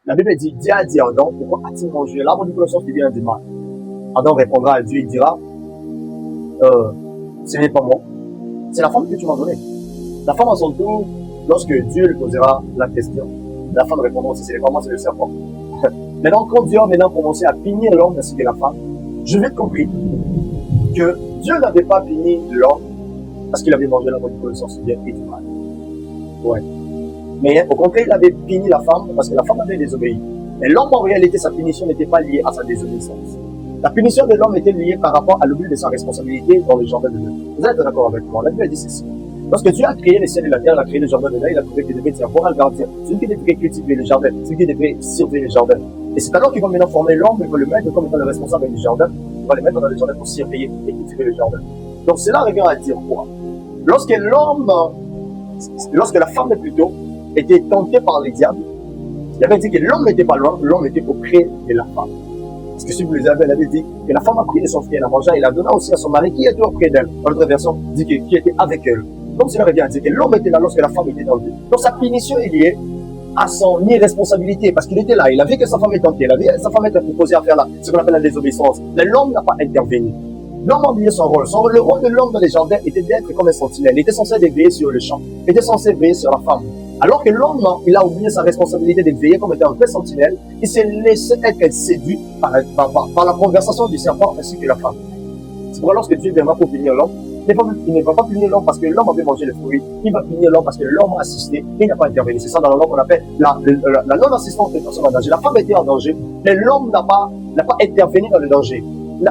La Bible dit, Dieu a dit à Adam, pourquoi as-tu mangé l'arbre de connaissance du bien et du mal? Adam répondra à Dieu et dira, ce n'est pas moi, c'est la femme que tu m'as donnée. La femme à son tour, lorsque Dieu lui posera la question, la femme répondra aussi, ce n'est pas moi, c'est le serpent. Maintenant, quand Dieu a maintenant commencé à punir l'homme ainsi que la femme, je vais compris que Dieu n'avait pas puni l'homme parce qu'il avait mangé l'arbre de connaissance du bien et du mal. Ouais. Mais au contraire, il avait puni la femme parce que la femme avait désobéi. Mais l'homme, en réalité, sa punition n'était pas liée à sa désobéissance. La punition de l'homme était liée par rapport à l'oubli de sa responsabilité dans le jardin de Dieu. Vous êtes d'accord avec moi? La Bible dit ceci. Lorsque Dieu a créé les ciels et la terre, il a créé le jardin de Dieu, il a trouvé qu'il devait y avoir un gardien. Celui qui devait cultiver le jardin, celui qui devait surveiller le jardin. Et c'est alors qu'il va maintenant former l'homme, il va le mettre comme étant le responsable du jardin, il va le mettre dans le jardin pour surveiller et cultiver le jardin. Donc cela revient à dire quoi? Lorsque la femme plutôt, était tentée par les diables, il avait dit que l'homme n'était pas loin, l'homme était auprès de la femme. Parce que si vous les avez, elle avait dit que la femme a pris de son fruit, elle a mangé, et la donna aussi à son mari qui était auprès d'elle. Dans l'autre version, dit qui était avec elle. Donc cela revient à dire que l'homme était là lorsque la femme était dans le but. Donc sa punition est liée à son irresponsabilité, parce qu'il était là, il a vu que sa femme était tentée, il a vu que sa femme était proposée à faire ce qu'on appelle la désobéissance. Mais l'homme n'a pas intervenu. L'homme a oublié son rôle. Le rôle de l'homme dans les jardins était d'être comme un sentinelle. Il était censé veiller sur le champ. Il était censé veiller sur la femme. Alors que l'homme, il a oublié sa responsabilité de veiller comme étant un vrai sentinelle. Il s'est laissé être séduit par la conversation du serpent ainsi que la femme. C'est pourquoi lorsque Dieu viendra pour punir l'homme, il ne va pas punir l'homme parce que l'homme avait mangé le fruit. Il va punir l'homme parce que l'homme a assisté et il n'a pas intervenu. C'est ça dans la langue qu'on appelle la non-assistance de personne en danger. La femme était en danger, mais l'homme n'a pas intervenu dans le danger.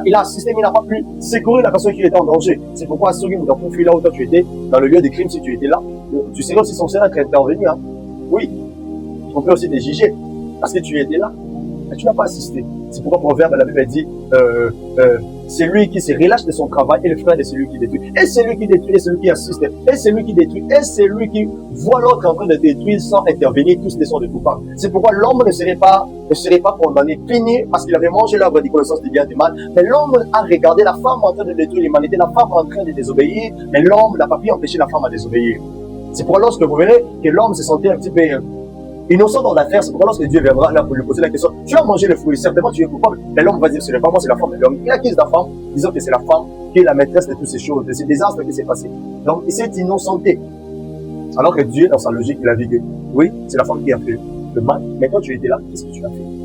Il a assisté, mais il n'a pas pu secourir la personne qui était en danger. C'est pourquoi, celui qui conflit là où toi tu étais, dans le lieu des crimes, si tu étais là, tu serais aussi censé être intervenu. Hein. Oui, on peut aussi te juger parce que tu étais là, mais tu n'as pas assisté. C'est pourquoi Proverbe, la Bible dit, c'est lui qui se relâche de son travail et le frère de celui qui détruit. Et celui qui détruit, et celui qui assiste, et celui qui détruit, et celui qui voit l'autre en train de détruire sans intervenir, tous les sont de coupables. C'est pourquoi l'homme ne serait pas condamné, puni parce qu'il avait mangé l'arbre de connaissance du bien et du mal. Mais l'homme a regardé la femme en train de détruire l'humanité, la femme en train de désobéir, mais l'homme n'a pas pu empêcher la femme à désobéir. C'est pourquoi lorsque vous verrez que l'homme se sentait un petit peu innocent dans l'affaire, c'est pourquoi lorsque Dieu viendra là pour lui poser la question, tu as mangé le fruit, certainement tu es coupable, mais l'homme va dire, ce n'est pas moi, c'est la femme. L'homme, il accuse la femme, disant que c'est la femme qui est la maîtresse de toutes ces choses, de ces désastres qui s'est passé. Donc, il s'est innocenté. Alors que Dieu, dans sa logique, il a dit que, oui, c'est la femme qui a fait le mal, mais quand tu étais là, qu'est-ce que tu as fait?